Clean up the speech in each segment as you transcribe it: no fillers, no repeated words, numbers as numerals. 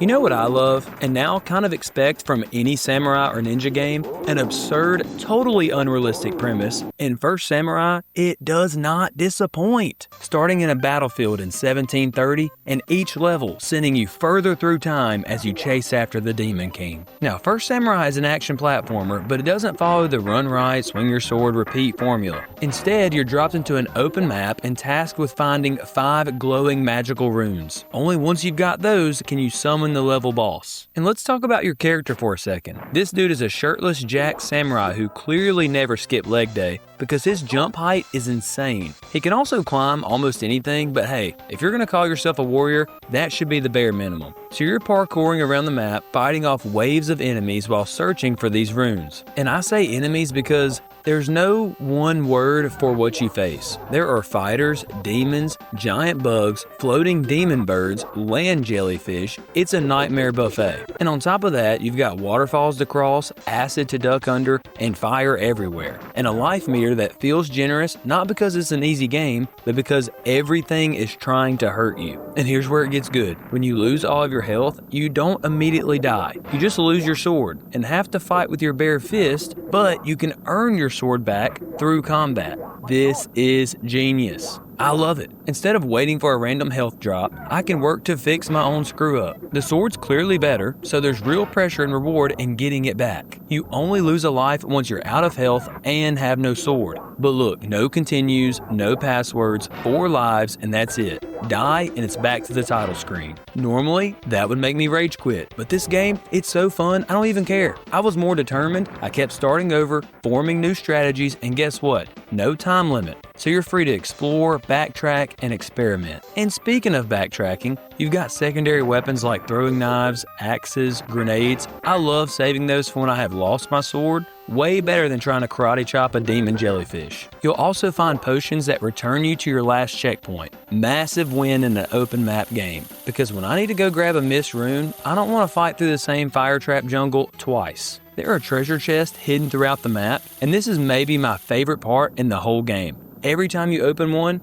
You know what I love, and now kind of expect from any samurai or ninja game? An absurd, totally unrealistic premise. In First Samurai, it does not disappoint. Starting in a battlefield in 1730, and each level sending you further through time as you chase after the Demon King. Now, First Samurai is an action platformer, but it doesn't follow the run right, swing your sword, repeat formula. Instead, you're dropped into an open map and tasked with finding 5 glowing magical runes. Only once you've got those can you summon the level boss. And let's talk about your character for a second. This dude is a shirtless jack samurai who clearly never skipped leg day because his jump height is insane. He can also climb almost anything, but hey, if you're gonna call yourself a warrior, that should be the bare minimum. So you're parkouring around the map, fighting off waves of enemies while searching for these runes. And I say enemies because there's no one word for what you face. There are fighters, demons, giant bugs, floating demon birds, land jellyfish. It's a nightmare buffet. And on top of that, you've got waterfalls to cross, acid to duck under, and fire everywhere. And a life meter that feels generous, not because it's an easy game, but because everything is trying to hurt you. And here's where it gets good. When you lose all of your health, you don't immediately die. You just lose your sword and have to fight with your bare fist, but you can earn your sword back through combat. This is genius. I love it. Instead of waiting for a random health drop, I can work to fix my own screw up. The sword's clearly better, so there's real pressure and reward in getting it back. You only lose a life once you're out of health and have no sword. But look, no continues, no passwords, 4 lives, and that's it. Die and it's back to the title screen. Normally, that would make me rage quit, but this game, it's so fun, I don't even care. I was more determined, I kept starting over, forming new strategies, and guess what? No time limit. So you're free to explore, backtrack, and experiment. And speaking of backtracking, you've got secondary weapons like throwing knives, axes, grenades. I love saving those for when I have lost my sword. Way better than trying to karate chop a demon jellyfish. You'll also find potions that return you to your last checkpoint. Massive win in an open map game. Because when I need to go grab a missed rune, I don't want to fight through the same fire trap jungle twice. There are treasure chests hidden throughout the map, and this is maybe my favorite part in the whole game. Every time you open one,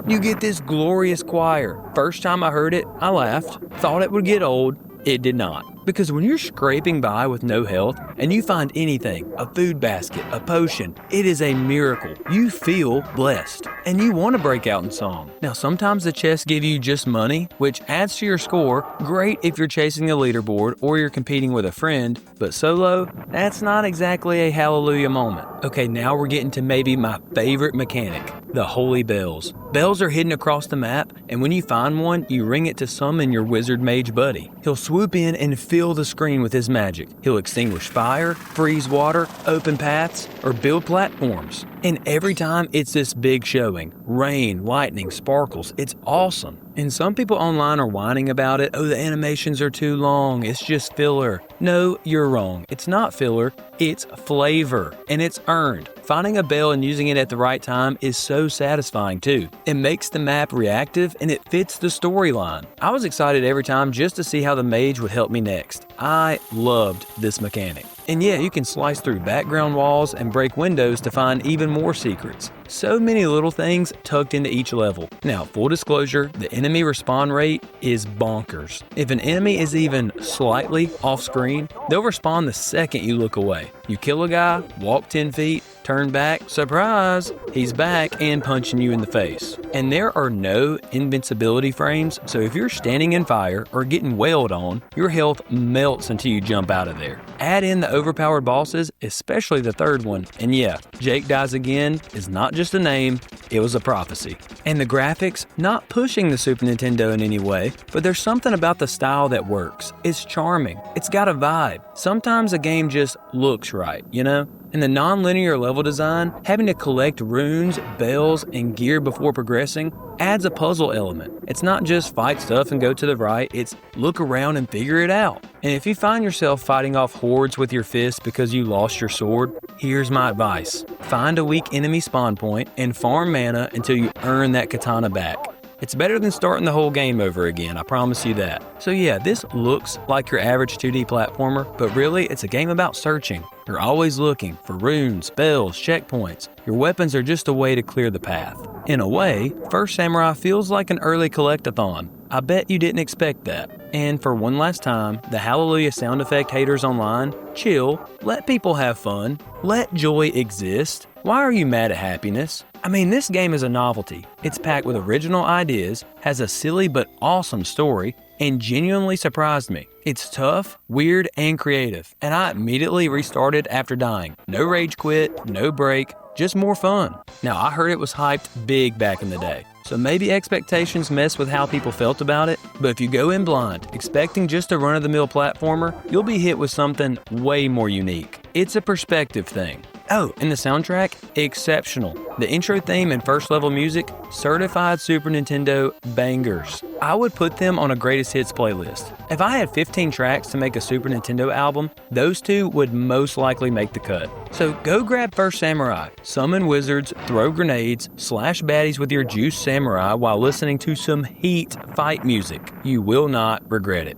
you get this glorious choir. First time I heard it, I laughed, thought it would get old. It did not. Because when you're scraping by with no health and you find anything, a food basket, a potion, it is a miracle. You feel blessed and you want to break out in song. Now, sometimes the chests give you just money, which adds to your score. Great if you're chasing a leaderboard or you're competing with a friend, but solo, that's not exactly a hallelujah moment. Okay, now we're getting to maybe my favorite mechanic, the holy bells. Bells are hidden across the map, and when you find one, you ring it to summon your wizard mage buddy. He'll swoop in and fill the screen with his magic. He'll extinguish fire, freeze water, open paths, or build platforms. And every time it's this big showing. Rain, lightning, sparkles. It's awesome. And some people online are whining about it. Oh, the animations are too long. It's just filler. No, you're wrong. It's not filler. It's flavor. And it's earned. Finding a bell and using it at the right time is so satisfying too. It makes the map reactive and it fits the storyline. I was excited every time just to see how the mage would help me next. I loved this mechanic. And yeah, you can slice through background walls and break windows to find even more secrets. So many little things tucked into each level. Now, full disclosure, the enemy respawn rate is bonkers. If an enemy is even slightly off screen, they'll respawn the second you look away. You kill a guy, walk 10 feet, turn back, surprise, he's back and punching you in the face. And there are no invincibility frames, so if you're standing in fire or getting wailed on, your health melts until you jump out of there. Add in the overpowered bosses, especially the third one, and yeah, Jake Dies Again is not just a name, it was a prophecy. And the graphics, not pushing the Super Nintendo in any way, but there's something about the style that works. It's charming, it's got a vibe. Sometimes a game just looks right, you know? In the non-linear level design, having to collect runes, bells, and gear before progressing adds a puzzle element. It's not just fight stuff and go to the right, it's look around and figure it out. And if you find yourself fighting off hordes with your fists because you lost your sword, here's my advice. Find a weak enemy spawn point and farm mana until you earn that katana back. It's better than starting the whole game over again, I promise you that. So yeah, this looks like your average 2D platformer, but really it's a game about searching. You're always looking for runes, bells, checkpoints. Your weapons are just a way to clear the path. In a way, First Samurai feels like an early collectathon. I bet you didn't expect that. And for one last time, the Hallelujah sound effect haters online, chill, let people have fun, let joy exist. Why are you mad at happiness? I mean, this game is a novelty. It's packed with original ideas, has a silly but awesome story, and genuinely surprised me. It's tough, weird, and creative, and I immediately restarted after dying. No rage quit, no break, just more fun. Now, I heard it was hyped big back in the day, so maybe expectations mess with how people felt about it, but if you go in blind, expecting just a run-of-the-mill platformer, you'll be hit with something way more unique. It's a perspective thing. Oh, and the soundtrack? Exceptional. The intro theme and first level music? Certified Super Nintendo bangers. I would put them on a greatest hits playlist. If I had 15 tracks to make a Super Nintendo album, those two would most likely make the cut. So go grab First Samurai, summon wizards, throw grenades, slash baddies with your juiced samurai while listening to some heat fight music. You will not regret it.